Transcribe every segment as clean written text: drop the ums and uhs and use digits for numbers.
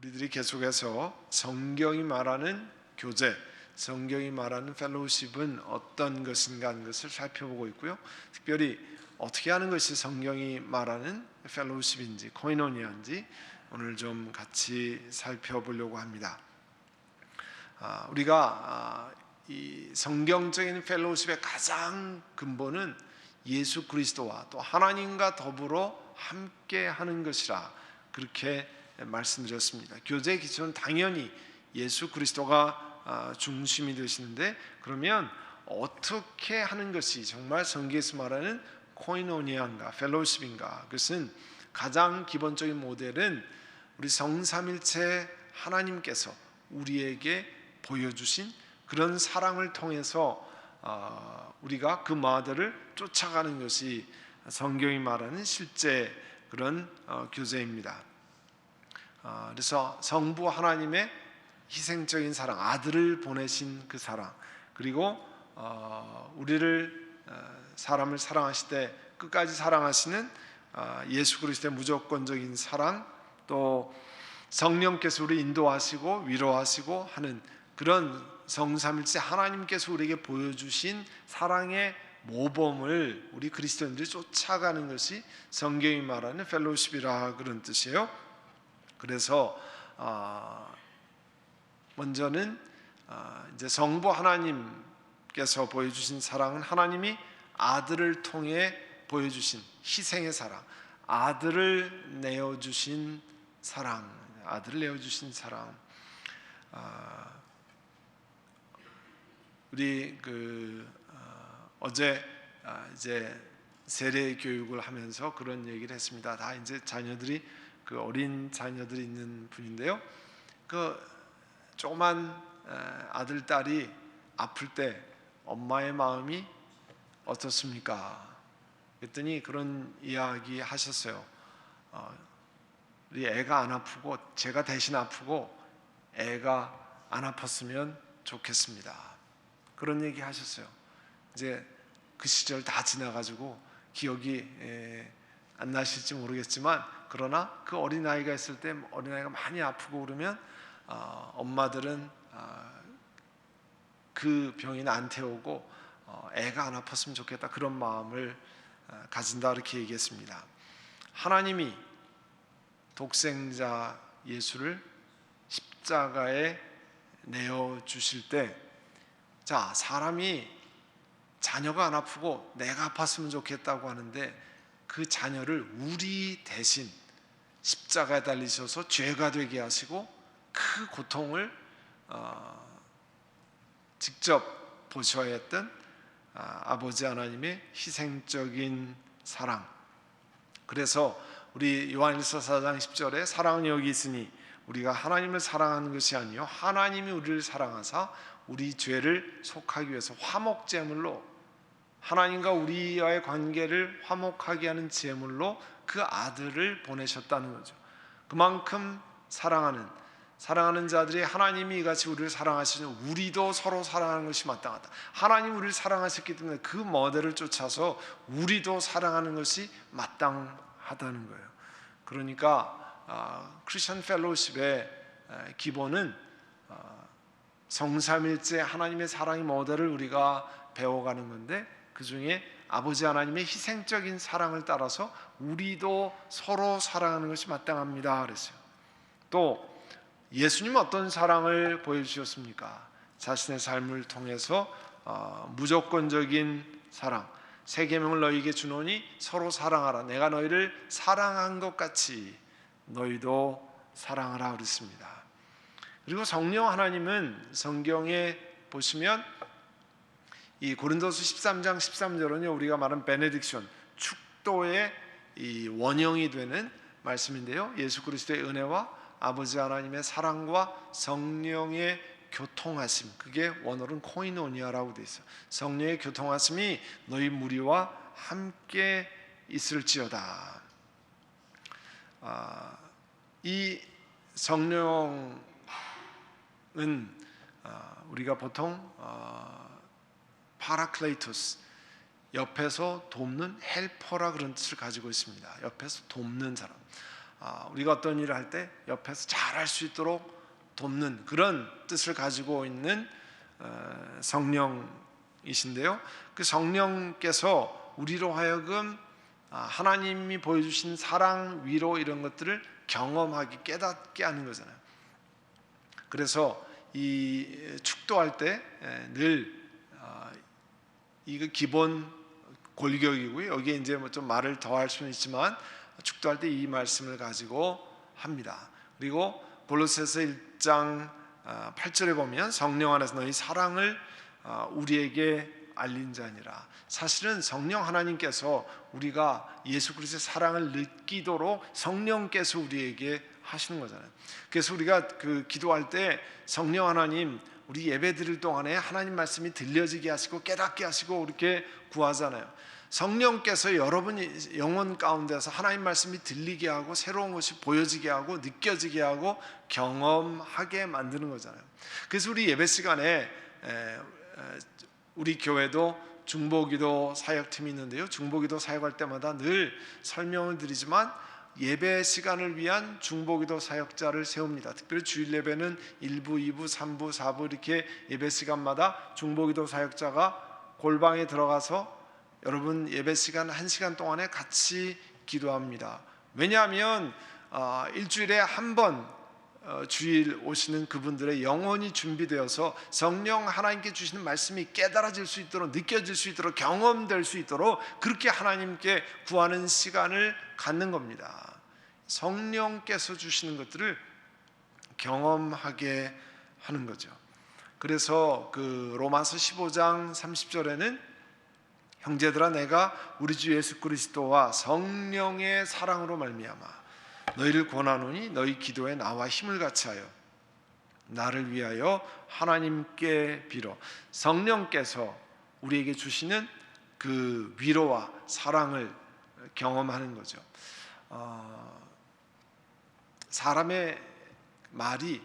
우리들이 계속해서 성경이 말하는 교제, 성경이 말하는 펠로우십은 어떤 것인가 하는 것을 살펴보고 있고요. 특별히 어떻게 하는 것이 성경이 말하는 펠로우십인지 코이노니아인지 오늘 좀 같이 살펴보려고 합니다. 우리가 이 성경적인 펠로우십의 가장 근본은 예수 그리스도와 또 하나님과 더불어 함께 하는 것이라 그렇게 말씀드렸습니다. 교제의 기초는 당연히 예수 그리스도가 중심이 되시는데, 그러면 어떻게 하는 것이 정말 성경에서 말하는 코이노니아인가 펠로우십인가? 그것은 가장 기본적인 모델은 우리 성삼일체 하나님께서 우리에게 보여주신 그런 사랑을 통해서 우리가 그 모델을 쫓아가는 것이 성경이 말하는 실제 그런 교제입니다. 그래서 성부 하나님의 희생적인 사랑, 아들을 보내신 그 사랑, 그리고 우리를 사람을 사랑하실 때 끝까지 사랑하시는 예수 그리스도의 무조건적인 사랑, 또 성령께서 우리 인도하시고 위로하시고 하는 그런 성삼일체 하나님께서 우리에게 보여주신 사랑의 모범을 우리 그리스도인들이 쫓아가는 것이 성경이 말하는 펠로우십이라 그런 뜻이에요. 그래서 먼저는 이제 성부 하나님께서 보여주신 사랑은 하나님이 아들을 통해 보여주신 희생의 사랑, 아들을 내어주신 사랑, 아들을 내어주신 사랑. 우리 어제 이제 세례 교육을 하면서 그런 얘기를 했습니다. 다 이제 자녀들이 어린 자녀들이 있는 분인데요. 조그만 아들 딸이 아플 때 엄마의 마음이 어떻습니까? 그랬더니 그런 이야기 하셨어요. 우리 애가 안 아프고 제가 대신 아프고 애가 안 아팠으면 좋겠습니다. 그런 얘기 하셨어요. 이제 그 시절 다 지나가지고 기억이 안 나실지 모르겠지만, 그러나 그 어린아이가 있을 때 어린아이가 많이 아프고 그러면 엄마들은 그 병인 안 태우고 애가 안 아팠으면 좋겠다, 그런 마음을 가진다, 이렇게 얘기했습니다. 하나님이 독생자 예수를 십자가에 내어주실 때, 자, 사람이 자녀가 안 아프고 내가 아팠으면 좋겠다고 하는데 그 자녀를 우리 대신 십자가에 달리셔서 죄가 되게 하시고 그 고통을 직접 보셔야 했던 아버지 하나님의 희생적인 사랑. 그래서 우리 요한일서 4장 10절에 사랑은 여기 있으니 우리가 하나님을 사랑하는 것이 아니요 하나님이 우리를 사랑하사 우리 죄를 속하기 위해서 화목제물로, 하나님과 우리와의 관계를 화목하게 하는 제물로 그 아들을 보내셨다는 거죠. 그만큼 사랑하는 자들이 하나님이 이같이 우리를 사랑하시니 우리도 서로 사랑하는 것이 마땅하다. 하나님 우리를 사랑하셨기 때문에 그 모델을 쫓아서 우리도 사랑하는 것이 마땅하다는 거예요. 그러니까 크리스천 펠로우십의 기본은 성삼일체 하나님의 사랑의 모델을 우리가 배워가는 건데, 그 중에 아버지 하나님의 희생적인 사랑을 따라서 우리도 서로 사랑하는 것이 마땅합니다 그랬어요. 또 예수님은 어떤 사랑을 보여주셨습니까? 자신의 삶을 통해서 무조건적인 사랑, 새 계명을 너희에게 주노니 서로 사랑하라, 내가 너희를 사랑한 것 같이 너희도 사랑하라 그랬습니다. 그리고 성령 하나님은 성경에 보시면 이 고린도서 13장 13절은요 우리가 말하는 베네딕션, 축도의 이 원형이 되는 말씀인데요, 예수 그리스도의 은혜와 아버지 하나님의 사랑과 성령의 교통하심, 그게 원어로는 코이노니아라고 되어 있어요. 성령의 교통하심이 너희 무리와 함께 있을지어다. 이 성령은 우리가 보통 파라클레이토스, 옆에서 돕는 헬퍼라 그런 뜻을 가지고 있습니다. 옆에서 돕는 사람. 우리가 어떤 일을 할 때 옆에서 잘할 수 있도록 돕는 그런 뜻을 가지고 있는 성령이신데요. 그 성령께서 우리로 하여금 하나님이 보여주신 사랑, 위로 이런 것들을 경험하게 깨닫게 하는 거잖아요. 그래서 이 축도할 때 늘 이거 기본 골격이고요. 여기에 이제 뭐 좀 말을 더할 수는 있지만 축도할 때 이 말씀을 가지고 합니다. 그리고 골로새서 1장 8절에 보면 성령 안에서 너희 사랑을 우리에게 알린 자니라. 사실은 성령 하나님께서 우리가 예수 그리스도의 사랑을 느끼도록 성령께서 우리에게 하시는 거잖아요. 그래서 우리가 그 기도할 때 성령 하나님 우리 예배 드릴 동안에 하나님 말씀이 들려지게 하시고 깨닫게 하시고 이렇게 구하잖아요. 성령께서 여러분 영혼 가운데서 하나님 말씀이 들리게 하고 새로운 것이 보여지게 하고 느껴지게 하고 경험하게 만드는 거잖아요. 그래서 우리 예배 시간에 우리 교회도 중보기도 사역팀이 있는데요. 중보기도 사역할 때마다 늘 설명을 드리지만 예배 시간을 위한 중보기도 사역자를 세웁니다. 특별히 주일 예배는 1부, 2부, 3부, 4부 이렇게 예배 시간마다 중보기도 사역자가 골방에 들어가서 여러분 예배 시간 1시간 동안에 같이 기도합니다. 왜냐하면 일주일에 한 번 주일 오시는 그분들의 영혼이 준비되어서 성령 하나님께 주시는 말씀이 깨달아질 수 있도록 느껴질 수 있도록 경험될 수 있도록 그렇게 하나님께 구하는 시간을 갖는 겁니다. 성령께서 주시는 것들을 경험하게 하는 거죠. 그래서 그 로마서 15장 30절에는 형제들아 내가 우리 주 예수 그리스도와 성령의 사랑으로 말미암아 너희를 권하노니 너희 기도에 나와 힘을 같이하여 나를 위하여 하나님께 빌어. 성령께서 우리에게 주시는 그 위로와 사랑을 경험하는 거죠. 사람의 말이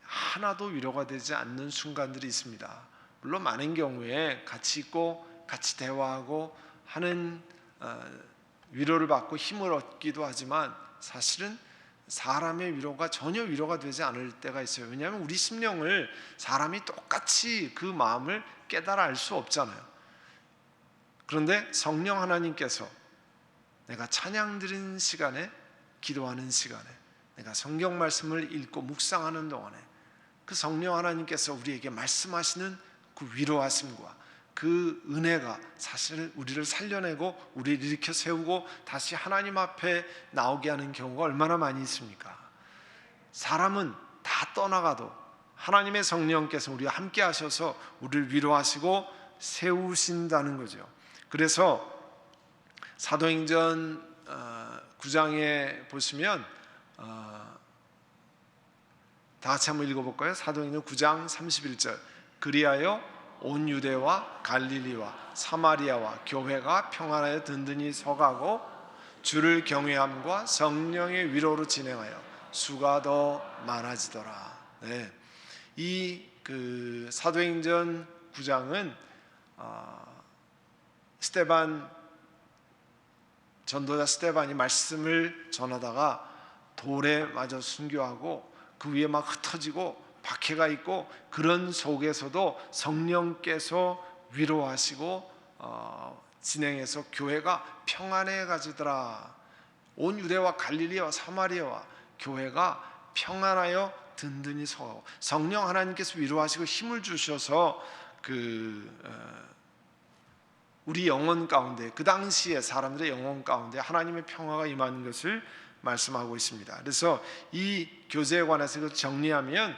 하나도 위로가 되지 않는 순간들이 있습니다. 물론 많은 경우에 같이 있고 같이 대화하고 하는 위로를 받고 힘을 얻기도 하지만 사실은 사람의 위로가 전혀 위로가 되지 않을 때가 있어요. 왜냐하면 우리 심령을 사람이 똑같이 그 마음을 깨달아 알 수 없잖아요. 그런데 성령 하나님께서 내가 찬양 드리는 시간에 기도하는 시간에 내가 성경 말씀을 읽고 묵상하는 동안에 그 성령 하나님께서 우리에게 말씀하시는 그 위로하심과 그 은혜가 사실 우리를 살려내고 우리를 일으켜 세우고 다시 하나님 앞에 나오게 하는 경우가 얼마나 많이 있습니까? 사람은 다 떠나가도 하나님의 성령께서 우리와 함께 하셔서 우리를 위로하시고 세우신다는 거죠. 그래서 사도행전 9장에 보시면 다 같이 한번 읽어볼까요? 사도행전 9장 31절 그리하여 온 유대와 갈릴리와 사마리아와 교회가 평안하여 든든히 서가고 주를 경외함과 성령의 위로로 진행하여 수가 더 많아지더라. 네. 이 그 사도행전 9장은 스데반 전도자 스데반이 말씀을 전하다가 돌에 맞아 순교하고 그 위에 막 흩어지고 박해가 있고 그런 속에서도 성령께서 위로하시고 진행해서 교회가 평안해가지더라. 온 유대와 갈릴리와 사마리아와 교회가 평안하여 든든히 서고 성령 하나님께서 위로하시고 힘을 주셔서 우리 영혼 가운데 그 당시에 사람들의 영혼 가운데 하나님의 평화가 임하는 것을 말씀하고 있습니다. 그래서 이 교제에 관해서 정리하면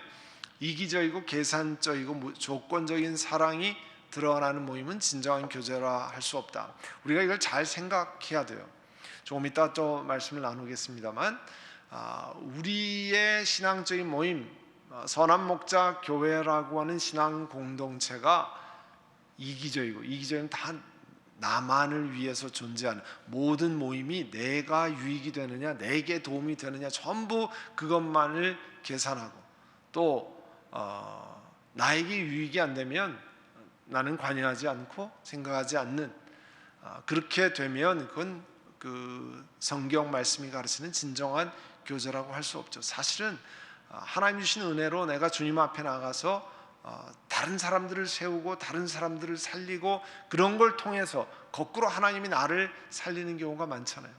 이기적이고 계산적이고 조건적인 사랑이 드러나는 모임은 진정한 교제라 할 수 없다. 우리가 이걸 잘 생각해야 돼요. 조금 이따 또 말씀을 나누겠습니다만 우리의 신앙적인 모임 선한 목자 교회라고 하는 신앙 공동체가 이기적이고 다 나만을 위해서 존재하는 모든 모임이 내가 유익이 되느냐 내게 도움이 되느냐 전부 그것만을 계산하고 또 나에게 유익이 안 되면 나는 관여하지 않고 생각하지 않는 그렇게 되면 그건 그 성경 말씀이 가르치는 진정한 교제라고 할 수 없죠. 사실은 하나님 주신 은혜로 내가 주님 앞에 나가서 다른 사람들을 세우고 다른 사람들을 살리고 그런 걸 통해서 거꾸로 하나님이 나를 살리는 경우가 많잖아요.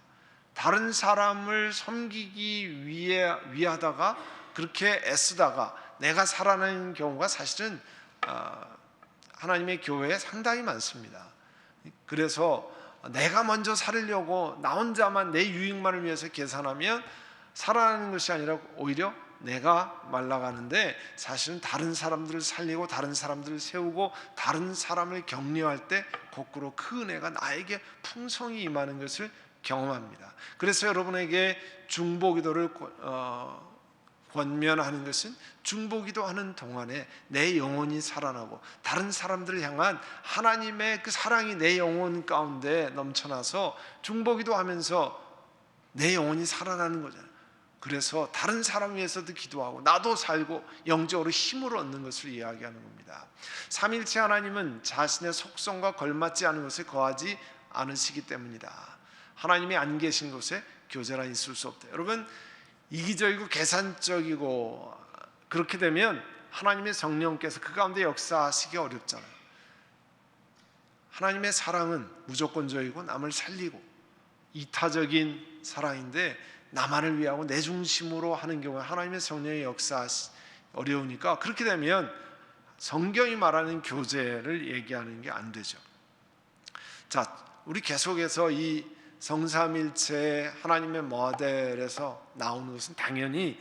다른 사람을 섬기기 위하다가 그렇게 애쓰다가 내가 살아나는 경우가 사실은 하나님의 교회에 상당히 많습니다. 그래서 내가 먼저 살려고 나 혼자만 내 유익만을 위해서 계산하면 살아나는 것이 아니라 오히려 내가 말라가는데, 사실은 다른 사람들을 살리고 다른 사람들을 세우고 다른 사람을 격려할 때 거꾸로 그 은혜가 나에게 풍성히 임하는 것을 경험합니다. 그래서 여러분에게 중보기도를 권면하는 것은 중보기도 하는 동안에 내 영혼이 살아나고 다른 사람들을 향한 하나님의 그 사랑이 내 영혼 가운데 넘쳐나서 중보기도 하면서 내 영혼이 살아나는 거잖아요. 그래서 다른 사람 위해서도 기도하고 나도 살고 영적으로 힘을 얻는 것을 이야기하는 겁니다. 삼일체 하나님은 자신의 속성과 걸맞지 않은 것에 거하지 않으시기 때문이다. 하나님이 안 계신 곳에 교제란 있을 수 없다. 여러분, 이기적이고 계산적이고 그렇게 되면 하나님의 성령께서 그 가운데 역사하시기 어렵잖아요. 하나님의 사랑은 무조건적이고 남을 살리고 이타적인 사랑인데 나만을 위하고 내 중심으로 하는 경우에 하나님의 성령의 역사하시 어려우니까, 그렇게 되면 성경이 말하는 교제를 얘기하는 게 안 되죠. 자, 우리 계속해서 이 성삼일체 하나님의 모델에서 나오는 것은 당연히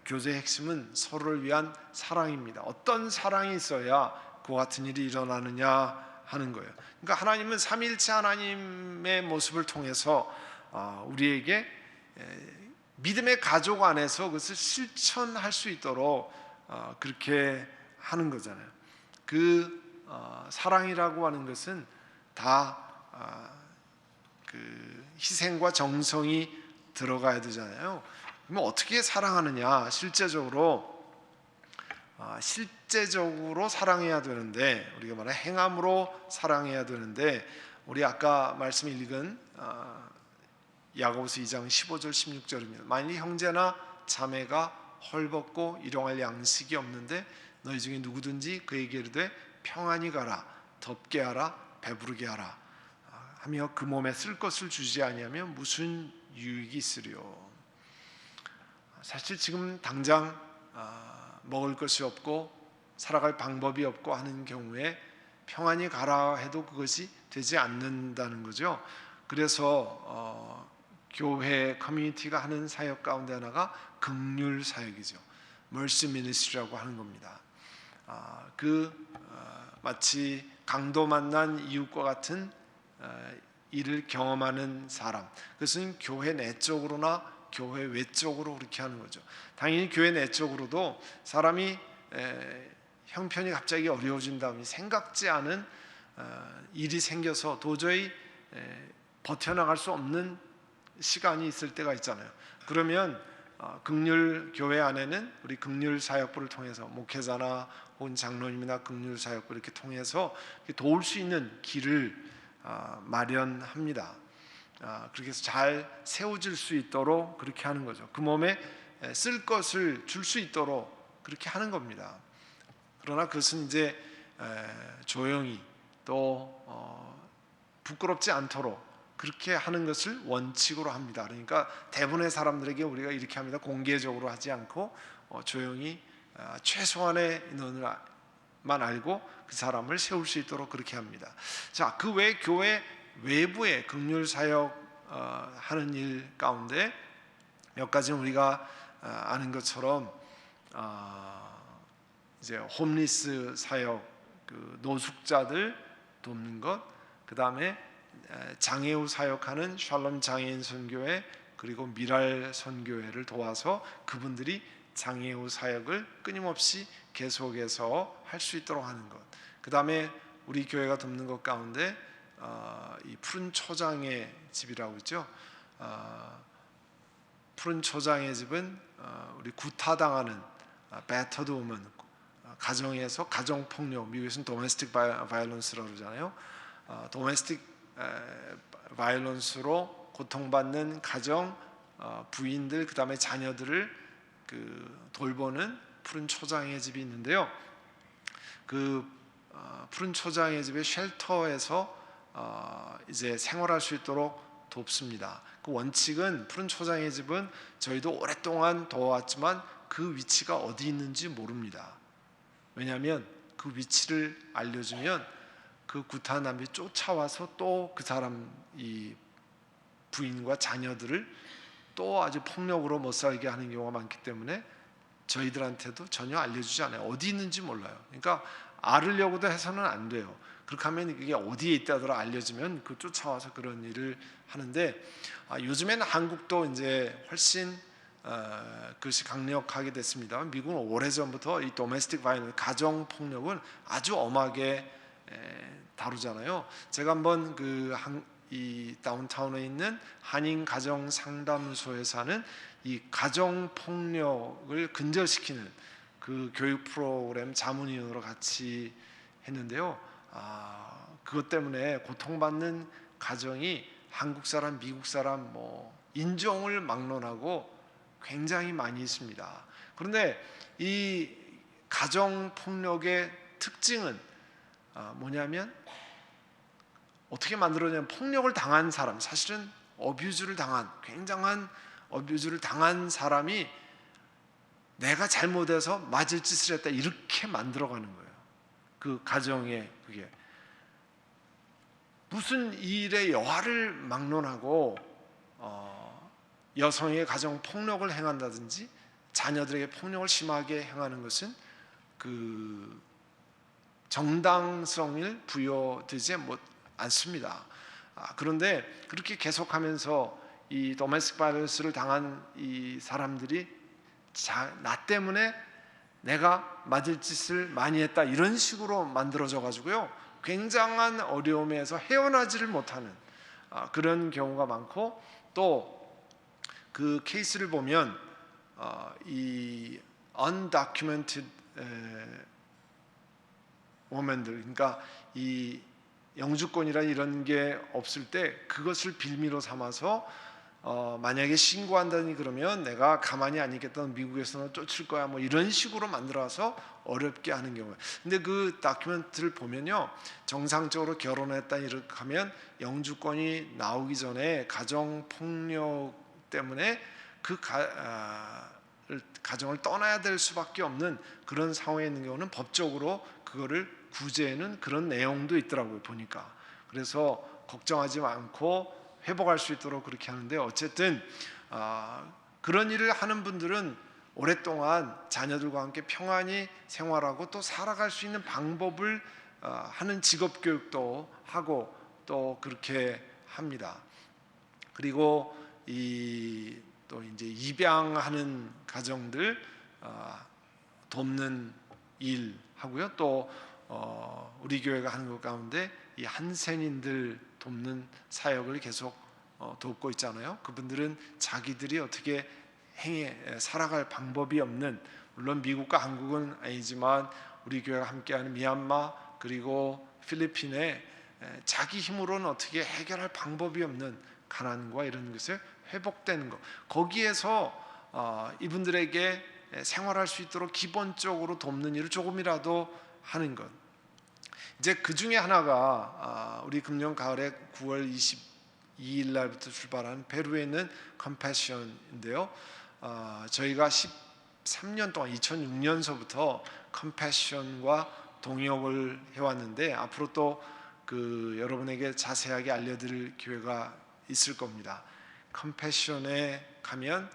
교제의 핵심은 서로를 위한 사랑입니다. 어떤 사랑이 있어야 그와 같은 일이 일어나느냐 하는 거예요. 그러니까 하나님은 삼일체 하나님의 모습을 통해서 우리에게 믿음의 가족 안에서 그것을 실천할 수 있도록 그렇게 하는 거잖아요. 그 사랑이라고 하는 것은 다 그 희생과 정성이 들어가야 되잖아요. 그러면 어떻게 사랑하느냐? 실제적으로 사랑해야 되는데, 우리가 말하는 행함으로 사랑해야 되는데, 우리 아까 말씀 읽은 야고보서 2장 15절 16절입니다. 만일 형제나 자매가 헐벗고 일용할 양식이 없는데 너희 중에 누구든지 그에게 이르되 평안히 가라, 덥게 하라, 배부르게 하라 하며 그 몸에 쓸 것을 주지 아니하면 무슨 유익이 있으리요. 사실 지금 당장 먹을 것이 없고 살아갈 방법이 없고 하는 경우에 평안히 가라 해도 그것이 되지 않는다는 거죠. 그래서 교회 커뮤니티가 하는 사역 가운데 하나가 긍휼 사역이죠. Mercy Ministry라고 하는 겁니다. 마치 강도 만난 이웃과 같은 일을 경험하는 사람, 그것은 교회 내적으로나 교회 외적으로 그렇게 하는 거죠. 당연히 교회 내적으로도 사람이 형편이 갑자기 어려워진다면 생각지 않은 일이 생겨서 도저히 버텨나갈 수 없는 시간이 있을 때가 있잖아요. 그러면 긍휼 교회 안에는 우리 긍휼 사역부를 통해서 목회자나 혹은 장로님이나 긍휼 사역부 이렇게 통해서 도울 수 있는 길을 마련합니다. 그렇게 해서 잘 세워질 수 있도록 그렇게 하는 거죠. 그 몸에 쓸 것을 줄 수 있도록 그렇게 하는 겁니다. 그러나 그것은 이제 조용히 또 부끄럽지 않도록 그렇게 하는 것을 원칙으로 합니다. 그러니까 대부분의 사람들에게 우리가 이렇게 합니다. 공개적으로 하지 않고 조용히 최소한의 인원만 알고 그 사람을 세울 수 있도록 그렇게 합니다. 자, 그 외 교회 외부의 긍휼 사역 하는 일 가운데 몇 가지는 우리가 아는 것처럼 이제 홈리스 사역, 그 노숙자들 돕는 것, 그 다음에 장애우 사역하는 샬롬 장애인 선교회 그리고 미랄 선교회를 도와서 그분들이 장애우 사역을 끊임없이 계속해서 할 수 있도록 하는 것. 그 다음에 우리 교회가 돕는 것 가운데 이 푸른 초장의 집이라고 있죠. 푸른 초장의 집은 우리 구타당하는 battered woman, 가정에서 가정폭력, 미국에서는 domestic violence라고 그러잖아요. domestic violence로 고통받는 가정 부인들 그다음에 자녀들을 돌보는 푸른 초장의 집이 있는데요. 푸른 초장의 집의 쉘터에서 이제 생활할 수 있도록 돕습니다. 그 원칙은 푸른 초장의 집은 저희도 오랫동안 도와왔지만 그 위치가 어디 있는지 모릅니다. 왜냐하면 그 위치를 알려주면 그 구타 남이 쫓아와서 또 그 사람 이 부인과 자녀들을 또 아주 폭력으로 못 살게 하는 경우가 많기 때문에 저희들한테도 전혀 알려주지 않아요. 어디 있는지 몰라요. 그러니까 알으려고도 해서는 안 돼요. 그렇게 하면 그게 어디에 있다더라 알려주면 그 쫓아와서 그런 일을 하는데 요즘에는 한국도 이제 훨씬 그것이 강력하게 됐습니다. 미국은 오래전부터 이 도메스틱 바이올런스 가정 폭력은 아주 엄하게 다루잖아요. 제가 한번 이 다운타운에 있는 한인 가정 상담소에서 하는 이 가정 폭력을 근절시키는 그 교육 프로그램 자문위원으로 같이 했는데요. 그것 때문에 고통받는 가정이 한국 사람, 미국 사람 인종을 막론하고 굉장히 많이 있습니다. 그런데 이 가정 폭력의 특징은 뭐냐면 어떻게 만들어냐면 폭력을 당한 사람, 사실은 굉장한 어뷰즈를 당한 사람이 내가 잘못해서 맞을 짓을 했다 이렇게 만들어가는 거예요. 그 가정에 그게 무슨 일의 여하를 막론하고 여성의 가정 폭력을 행한다든지 자녀들에게 폭력을 심하게 행하는 것은 그 정당성을 부여되지 않습니다. 그런데 그렇게 계속하면서 이 도메스틱 바이올런스를 당한 이 사람들이 나 때문에 내가 맞을 짓을 많이 했다 이런 식으로 만들어져 가지고요 굉장한 어려움에서 헤어나지를 못하는 그런 경우가 많고 또 그 케이스를 보면 이 undocumented women들 그러니까 이 영주권이라 이런 게 없을 때 그것을 빌미로 삼아서 만약에 신고한다니 그러면 내가 가만히 안 있겠다 미국에서는 쫓을 거야 이런 식으로 만들어서 어렵게 하는 경우예요. 근데 그 다큐멘터리를 보면요 정상적으로 결혼했다 이렇게 하면 영주권이 나오기 전에 가정 폭력 때문에 그 가정을 떠나야 될 수밖에 없는 그런 상황에 있는 경우는 법적으로 그거를 구제하는 그런 내용도 있더라고요 보니까. 그래서 걱정하지 않고 회복할 수 있도록 그렇게 하는데 어쨌든 그런 일을 하는 분들은 오랫동안 자녀들과 함께 평안히 생활하고 또 살아갈 수 있는 방법을 하는 직업 교육도 하고 또 그렇게 합니다. 그리고 또 이제 입양하는 가정들 돕는 일 하고요. 또 우리 교회가 하는 것 가운데 이 한센인들 돕는 사역을 계속 돕고 있잖아요. 그분들은 자기들이 어떻게 살아갈 방법이 없는 물론 미국과 한국은 아니지만 우리 교회가 함께하는 미얀마 그리고 필리핀에 자기 힘으로는 어떻게 해결할 방법이 없는 가난과 이런 것에 회복되는 것 거기에서 이분들에게 생활할 수 있도록 기본적으로 돕는 일을 조금이라도 하는 것. 이제 그 중에 하나가 우리 금년 가을에 9월 22일 날부터 출발한 페루에 있는 컴패션인데요. 저희가 13년 동안 2006년서부터 컴패션과 동역을 해왔는데 앞으로 또 여러분에게 자세하게 알려드릴 기회가 있을 겁니다. 컴패션에 가면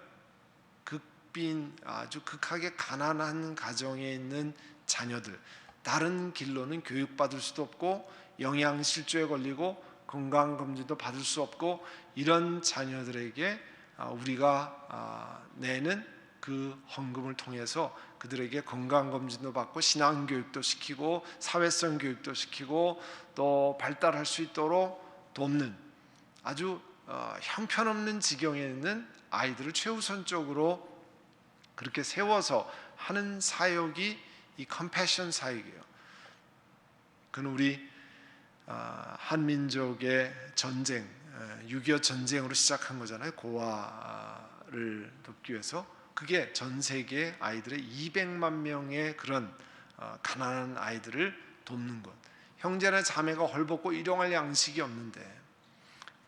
아주 극하게 가난한 가정에 있는 자녀들 다른 길로는 교육받을 수도 없고 영양실조에 걸리고 건강검진도 받을 수 없고 이런 자녀들에게 우리가 내는 그 헌금을 통해서 그들에게 건강검진도 받고 신앙교육도 시키고 사회성 교육도 시키고 또 발달할 수 있도록 돕는 아주 형편없는 지경에 있는 아이들을 최우선적으로 그렇게 세워서 하는 사역이 이 컴패션 사역이에요. 그건 우리 한민족의 전쟁, 6.25 전쟁으로 시작한 거잖아요. 고아 돕기 위해서, 그게 전 세계 아이들의 200만 명의 그런 가난한 아이들을 돕는 것. 형제나 자매가 헐벗고 일용할 양식이 없는데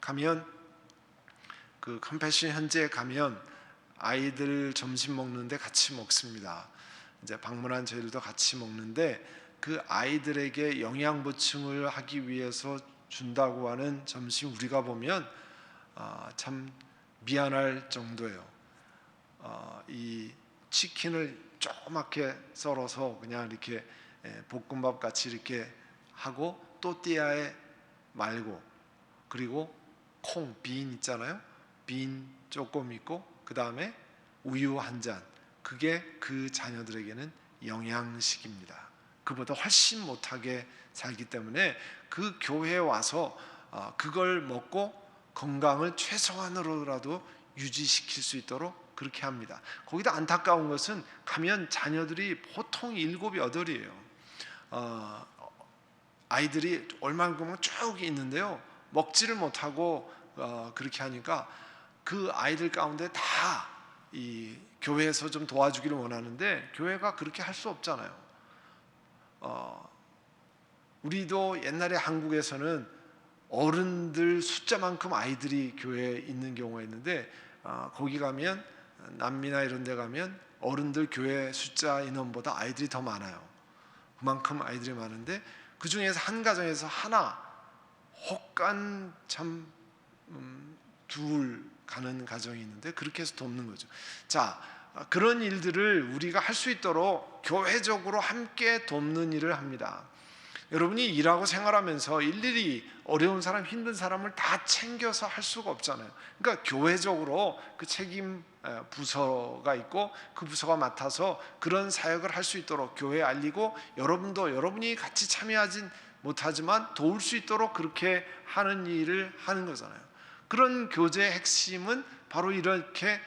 가면, 그 컴패션 현지에 가면 아이들 점심 먹는데 같이 먹습니다. 이제 방문한 저희들도 같이 먹는데, 그 아이들에게 영양 보충을 하기 위해서 준다고 하는 점심 우리가 보면 참 미안할 정도예요. 이 치킨을 조그맣게 썰어서 그냥 이렇게 볶음밥 같이 이렇게 하고, 또띠아에 말고, 그리고 콩, 빈 있잖아요. 빈 조금 있고, 그 다음에 우유 한 잔. 그게 그 자녀들에게는 영양식입니다. 그보다 훨씬 못하게 살기 때문에 그 교회에 와서 그걸 먹고 건강을 최소한으로라도 유지시킬 수 있도록 그렇게 합니다. 거기다 안타까운 것은 가면 자녀들이 보통 7, 8이에요. 아이들이 얼마만큼 쭉 있는데요, 먹지를 못하고 그렇게 하니까 그 아이들 가운데 다 이 교회에서 좀 도와주기를 원하는데, 교회가 그렇게 할 수 없잖아요. 우리도 옛날에 한국에서는 어른들 숫자만큼 아이들이 교회에 있는 경우가 있는데, 거기 가면, 남미나 이런 데 가면 어른들 교회 숫자 인원보다 아이들이 더 많아요. 그만큼 아이들이 많은데, 그 중에서 한 가정에서 하나, 혹간 참 둘 가는 가정이 있는데 그렇게 해서 돕는 거죠. 자, 그런 일들을 우리가 할 수 있도록 교회적으로 함께 돕는 일을 합니다. 여러분이 일하고 생활하면서 일일이 어려운 사람, 힘든 사람을 다 챙겨서 할 수가 없잖아요. 그러니까 교회적으로 그 책임 부서가 있고, 그 부서가 맡아서 그런 사역을 할 수 있도록 교회에 알리고, 여러분도 여러분이 같이 참여하진 못하지만 도울 수 있도록 그렇게 하는 일을 하는 거잖아요. 그런 교제의 핵심은 바로 이렇게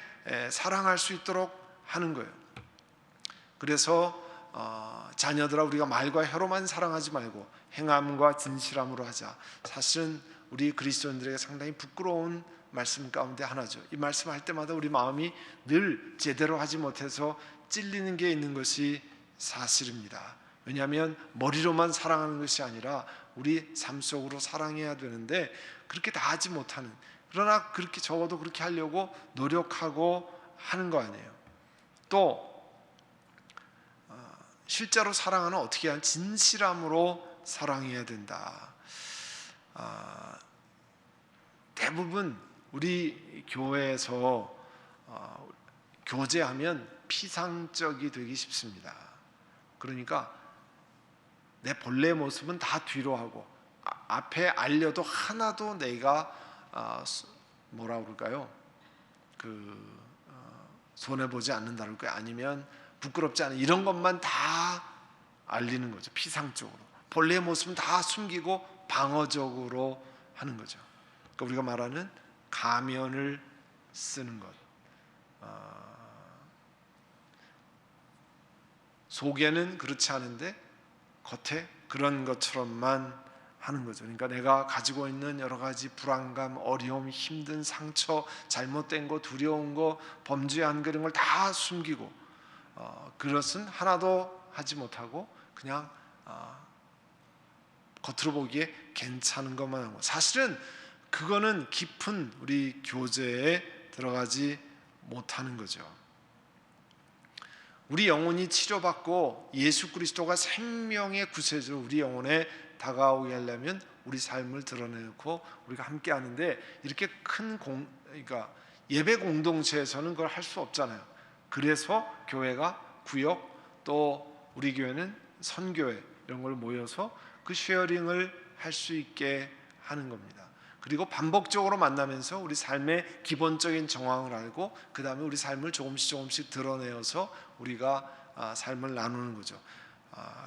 사랑할 수 있도록 하는 거예요. 그래서 자녀들아, 우리가 말과 혀로만 사랑하지 말고 행함과 진실함으로 하자. 사실은 우리 그리스도인들에게 상당히 부끄러운 말씀 가운데 하나죠. 이 말씀할 때마다 우리 마음이 늘 제대로 하지 못해서 찔리는 게 있는 것이 사실입니다. 왜냐하면 머리로만 사랑하는 것이 아니라 우리 삶 속으로 사랑해야 되는데 그렇게 다 하지 못하는, 그러나 그렇게 적어도 그렇게 하려고 노력하고 하는 거 아니에요. 또 실제로 사랑하는 어떻게 하는, 진실함으로 사랑해야 된다. 대부분 우리 교회에서 교제하면 피상적이 되기 쉽습니다. 그러니까 내 본래 모습은 다 뒤로 하고, 앞에 알려도 하나도 내가 뭐라 그럴까요? 손해보지 않는다 그럴까요? 아니면 부끄럽지 않은 이런 것만 다 알리는 거죠. 피상적으로. 본래의 모습은 다 숨기고 방어적으로 하는 거죠. 그러니까 우리가 말하는 가면을 쓰는 것. 속에는 그렇지 않은데 겉에 그런 것처럼만 하는 거죠. 그러니까 내가 가지고 있는 여러 가지 불안감, 어려움, 힘든 상처, 잘못된 거, 두려운 거, 범죄 안 그런 걸 다 숨기고, 그것은 하나도 하지 못하고 그냥 겉으로 보기에 괜찮은 것만 하고, 사실은 그거는 깊은 우리 교제에 들어가지 못하는 거죠. 우리 영혼이 치료받고 예수 그리스도가 생명의 구세주로 우리 영혼에 다가오게 하려면 우리 삶을 드러내놓고 우리가 함께 하는데, 이렇게 큰 그러니까 예배 공동체에서는 그걸 할 수 없잖아요. 그래서 교회가 구역, 또 우리 교회는 선교회 이런 걸 모여서 그 쉐어링을 할 수 있게 하는 겁니다. 그리고 반복적으로 만나면서 우리 삶의 기본적인 정황을 알고, 그 다음에 우리 삶을 조금씩 드러내어서 우리가 삶을 나누는 거죠.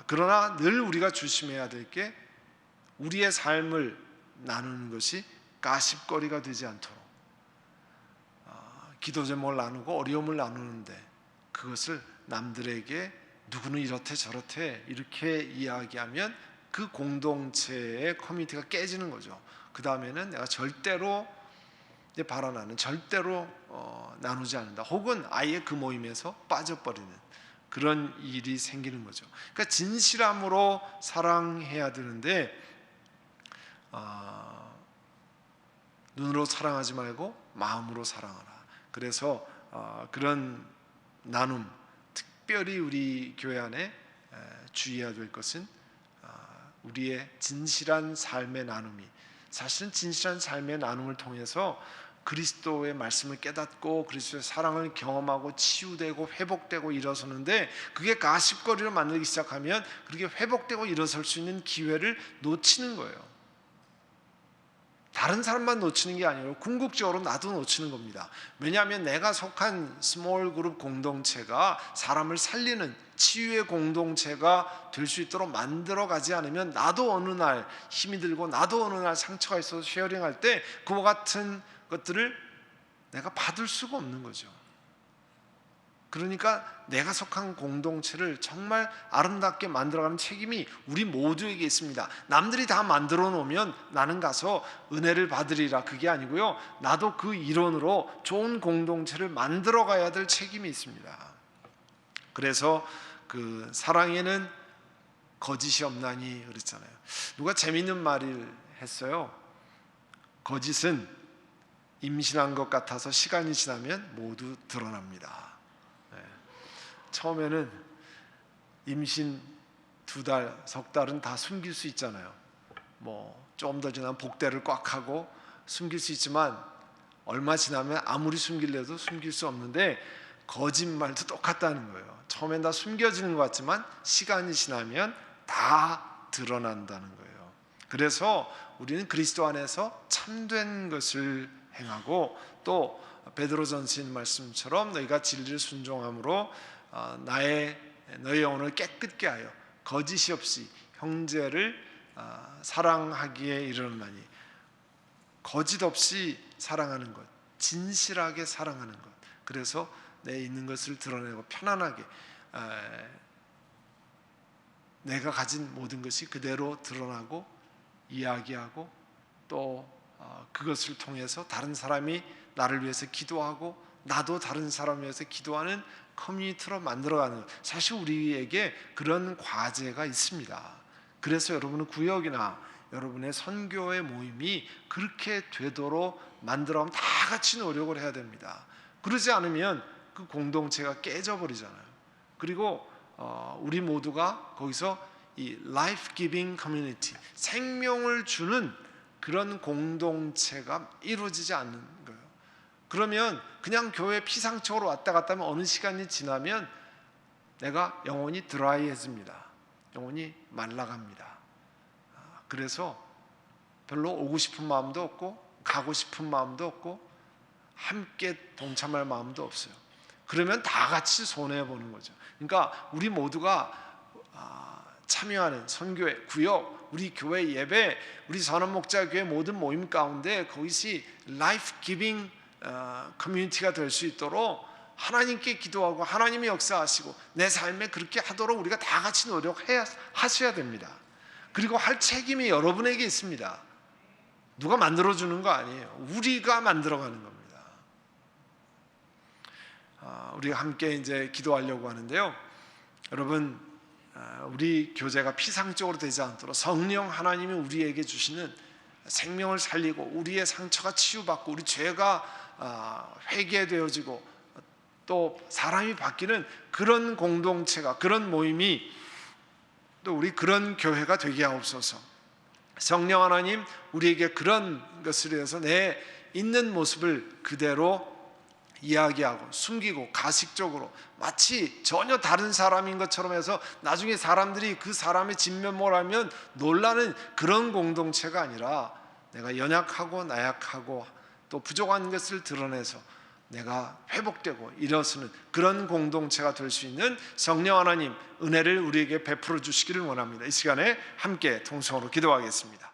그러나 늘 우리가 조심해야 될 게, 우리의 삶을 나누는 것이 가십거리가 되지 않도록, 기도 제목을 나누고 어려움을 나누는데 그것을 남들에게 누구는 이렇대 저렇대 이렇게 이야기하면 그 공동체의 커뮤니티가 깨지는 거죠. 그 다음에는 내가 절대로 이제 바라나는 절대로 나누지 않는다. 혹은 아예 그 모임에서 빠져버리는 그런 일이 생기는 거죠. 그러니까 진실함으로 사랑해야 되는데 눈으로 사랑하지 말고 마음으로 사랑하라. 그래서 그런 나눔, 특별히 우리 교회 안에 주의해야 될 것은 우리의 진실한 삶의 나눔이, 사실은 진실한 삶의 나눔을 통해서 그리스도의 말씀을 깨닫고 그리스도의 사랑을 경험하고 치유되고 회복되고 일어서는데, 그게 가십거리로 만들기 시작하면 그렇게 회복되고 일어설 수 있는 기회를 놓치는 거예요. 다른 사람만 놓치는 게 아니라 궁극적으로 나도 놓치는 겁니다. 왜냐하면 내가 속한 스몰 그룹 공동체가 사람을 살리는 치유의 공동체가 될 수 있도록 만들어 가지 않으면 나도 어느 날 힘이 들고 나도 어느 날 상처가 있어서 쉐어링할 때 그와 같은 것들을 내가 받을 수가 없는 거죠. 그러니까 내가 속한 공동체를 정말 아름답게 만들어가는 책임이 우리 모두에게 있습니다. 남들이 다 만들어 놓으면 나는 가서 은혜를 받으리라, 그게 아니고요, 나도 그 일원으로 좋은 공동체를 만들어 가야 될 책임이 있습니다. 그래서 그 사랑에는 거짓이 없나니 그랬잖아요. 누가 재밌는 말을 했어요. 거짓은 임신한 것 같아서 시간이 지나면 모두 드러납니다. 처음에는 임신 2달, 석 달은 다 숨길 수 있잖아요. 좀 더 지나면 복대를 꽉 하고 숨길 수 있지만 얼마 지나면 아무리 숨기려도 숨길 수 없는데, 거짓말도 똑같다는 거예요. 처음엔 다 숨겨지는 것 같지만 시간이 지나면 다 드러난다는 거예요. 그래서 우리는 그리스도 안에서 참된 것을 행하고, 또 베드로전서 말씀처럼 너희가 진리를 순종함으로 너의 영혼을 깨끗게 하여 거짓이 없이 형제를 사랑하기에 이르노니, 거짓 없이 사랑하는 것, 진실하게 사랑하는 것, 그래서 내 있는 것을 드러내고 편안하게 내가 가진 모든 것이 그대로 드러나고 이야기하고, 또 그것을 통해서 다른 사람이 나를 위해서 기도하고 나도 다른 사람을 위해서 기도하는 커뮤니티로 만들어가는, 사실 우리에게 그런 과제가 있습니다. 그래서 여러분의 구역이나 여러분의 선교의 모임이 그렇게 되도록 만들어가면 다 같이 노력을 해야 됩니다. 그러지 않으면 그 공동체가 깨져버리잖아요. 그리고 우리 모두가 거기서 이 life giving community, 생명을 주는 그런 공동체가 이루어지지 않는 거예요. 그러면 그냥 교회 피상적으로 왔다 갔다 하면 어느 시간이 지나면 내가 영혼이 드라이해집니다. 영혼이 말라갑니다. 그래서 별로 오고 싶은 마음도 없고 가고 싶은 마음도 없고 함께 동참할 마음도 없어요. 그러면 다 같이 손해보는 거죠. 그러니까 우리 모두가 참여하는 선교회, 구역, 우리 교회 예배, 우리 선언목자교회 모든 모임 가운데 그것이 라이프 기빙 커뮤니티가 될 수 있도록 하나님께 기도하고 하나님이 역사하시고 내 삶에 그렇게 하도록 우리가 다 같이 하셔야 됩니다. 그리고 할 책임이 여러분에게 있습니다. 누가 만들어주는 거 아니에요. 우리가 만들어가는 겁니다. 우리가 함께 이제 기도하려고 하는데요. 여러분, 우리 교제가 피상적으로 되지 않도록 성령 하나님이 우리에게 주시는 생명을 살리고 우리의 상처가 치유받고 우리 죄가 회개되어지고 또 사람이 바뀌는 그런 공동체가, 그런 모임이, 또 우리 그런 교회가 되게 하옵소서. 성령 하나님, 우리에게 그런 것을 위해서 내 있는 모습을 그대로 이야기하고 숨기고 가식적으로 마치 전혀 다른 사람인 것처럼 해서 나중에 사람들이 그 사람의 진면목을 알면 놀라는 그런 공동체가 아니라, 내가 연약하고 나약하고 또 부족한 것을 드러내서 내가 회복되고 일어서는 그런 공동체가 될 수 있는 성령 하나님 은혜를 우리에게 베풀어 주시기를 원합니다. 이 시간에 함께 통성으로 기도하겠습니다.